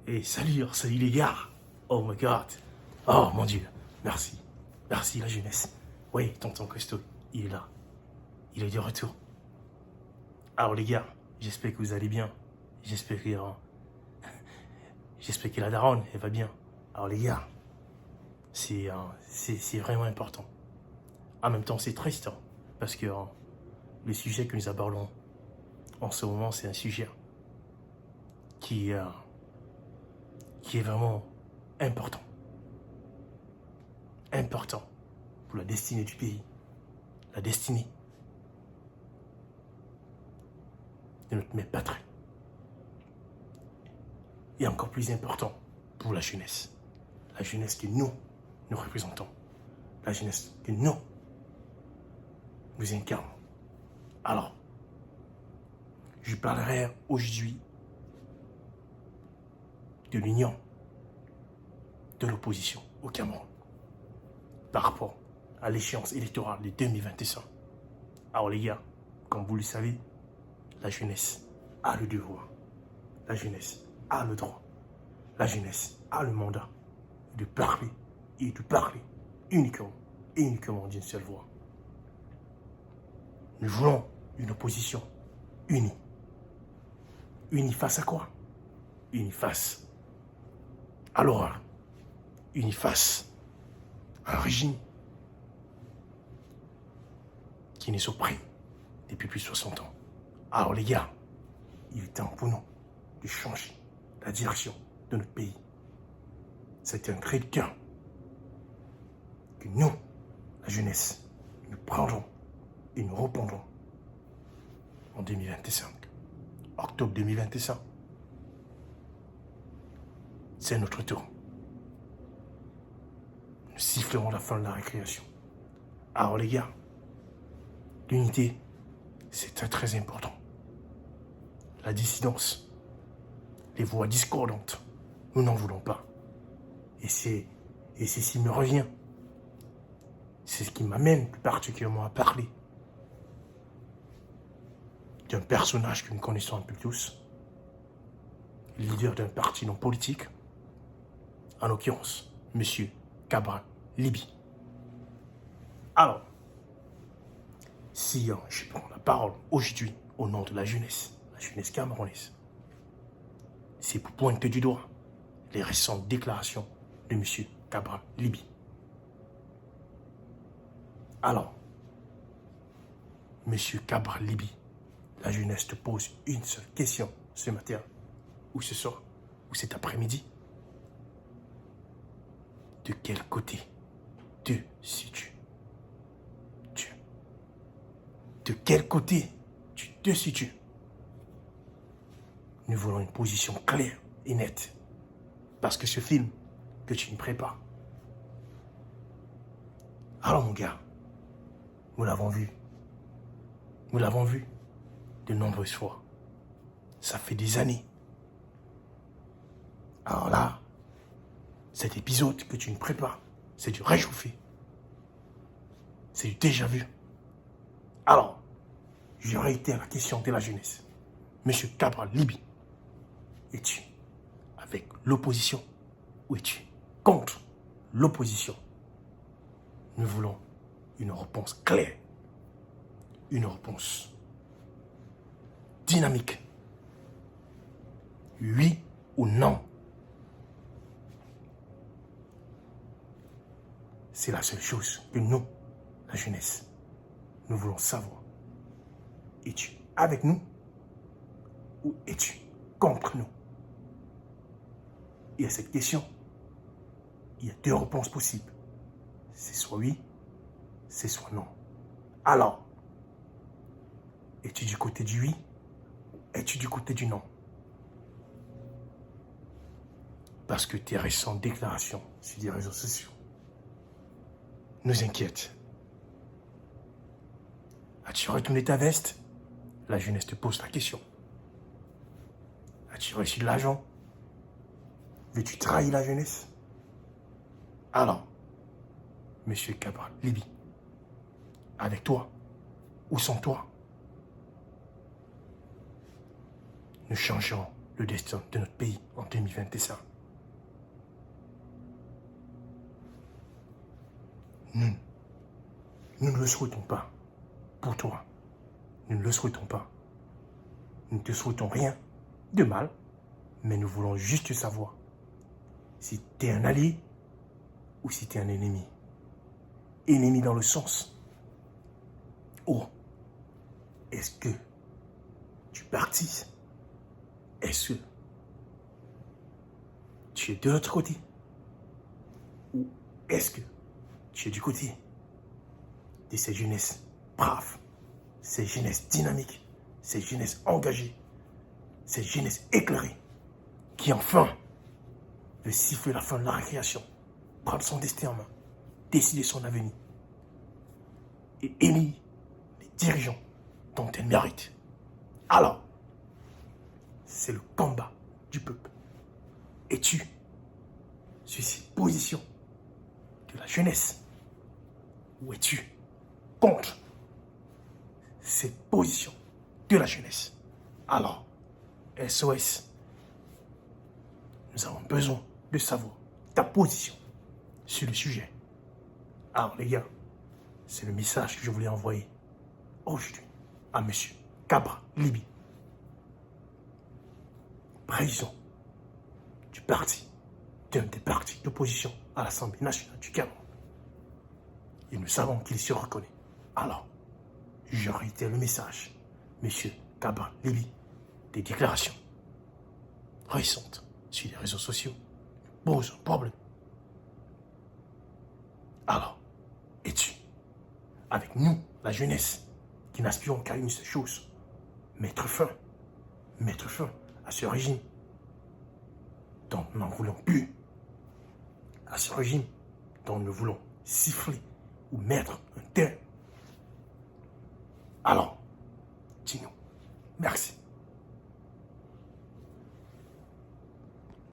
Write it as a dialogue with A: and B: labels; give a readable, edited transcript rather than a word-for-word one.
A: Et salut les gars. Oh my god. Oh mon Dieu. Merci. Merci la jeunesse. Oui, tonton Costaud, il est là. Il est de retour. Alors les gars, j'espère que vous allez bien. J'espère que la daronne, elle va bien. Alors les gars, c'est vraiment important. En même temps, c'est triste. Parce que le sujet que nous abordons en ce moment, c'est un sujet qui est vraiment important. Important pour la destinée du pays. La destinée de notre mère patrie. Et encore plus important pour la jeunesse. La jeunesse que nous représentons. La jeunesse que nous incarnons. Alors, je parlerai aujourd'hui de l'union de l'opposition au Cameroun par rapport à l'échéance électorale de 2025. Alors les gars, comme vous le savez, la jeunesse a le devoir, la jeunesse a le droit, la jeunesse a le mandat de parler et de parler uniquement et uniquement d'une seule voix. Nous voulons une opposition unie. Unie face à quoi? Unie face à l'horreur. Unie face à un régime qui nous opprime depuis plus de 60 ans. Alors les gars, il est temps pour nous de changer la direction de notre pays. C'est un cri de cœur que nous, la jeunesse, nous prendrons et nous répondrons en 2025. Octobre 2025. C'est notre tour. Nous sifflerons la fin de la récréation. Alors les gars, l'unité, c'est très très important. La dissidence, les voix discordantes, nous n'en voulons pas. Et c'est ce qui me revient. C'est ce qui m'amène plus particulièrement à parler d'un personnage que nous connaissons un peu tous, leader d'un parti non politique, en l'occurrence, M. Cabral Libby. Alors, si je prends la parole aujourd'hui au nom de la jeunesse camerounaise, c'est pour pointer du doigt les récentes déclarations de M. Cabral Libby. Alors, M. Cabral Libby, la jeunesse te pose une seule question ce matin, ou ce soir, ou cet après-midi. De quel côté te situes-tu? De quel côté tu te situes? Nous voulons une position claire et nette. Parce que ce film que tu ne prépares. Alors mon gars, nous l'avons vu. Nous l'avons vu de nombreuses fois. Ça fait des années. Alors là, cet épisode que tu ne prépares, c'est du réchauffé. C'est du déjà vu. Alors, je réitère la question de la jeunesse. Monsieur Cabral Libby, es-tu avec l'opposition ou es-tu contre l'opposition? Nous voulons une réponse claire, une réponse dynamique. Oui ou non? C'est la seule chose que nous, la jeunesse, nous voulons savoir. Es-tu avec nous ou es-tu contre nous? Et à cette question, il y a deux réponses possibles. C'est soit oui, c'est soit non. Alors, es-tu du côté du oui ou es-tu du côté du non? Parce que tes récentes déclarations sur les réseaux sociaux nous inquiètent. As-tu retourné ta veste? La jeunesse te pose la question. As-tu reçu de l'argent? Veux-tu trahir la jeunesse? Alors, Monsieur Cabral Libby, avec toi ou sans toi, nous changerons le destin de notre pays en 2025. Nous ne le souhaitons pas pour toi. Nous ne le souhaitons pas. Nous ne te souhaitons rien de mal, mais nous voulons juste savoir si tu es un allié ou si tu es un ennemi. Ennemi dans le sens où est-ce que tu partises? Est-ce que tu es de l'autre côté? Ou est-ce que tu es du côté de ces jeunesses braves, ces jeunesses dynamiques, ces jeunesses engagées, ces jeunesses éclairées, qui enfin veut siffler la fin de la récréation, prendre son destin en main, décider son avenir et élire les dirigeants dont elle mérite. Alors, c'est le combat du peuple. Es-tu sur cette position de la jeunesse ou es-tu contre cette position de la jeunesse? Alors, SOS, nous avons besoin de savoir ta position sur le sujet. Alors les gars, c'est le message que je voulais envoyer aujourd'hui à M. Kabra Libi, président du parti, d'un des partis d'opposition à l'Assemblée nationale du Cameroun. Et nous savons qu'il se reconnaît. Alors, je réitère le message. M. Kabra Libi, des déclarations récentes sur les réseaux sociaux posent un problème. Alors, es-tu avec nous, la jeunesse, qui n'aspirons qu'à une seule chose, mettre fin à ce régime dont nous n'en voulons plus, à ce régime dont nous voulons siffler ou mettre un terme? Alors, dis-nous. Merci.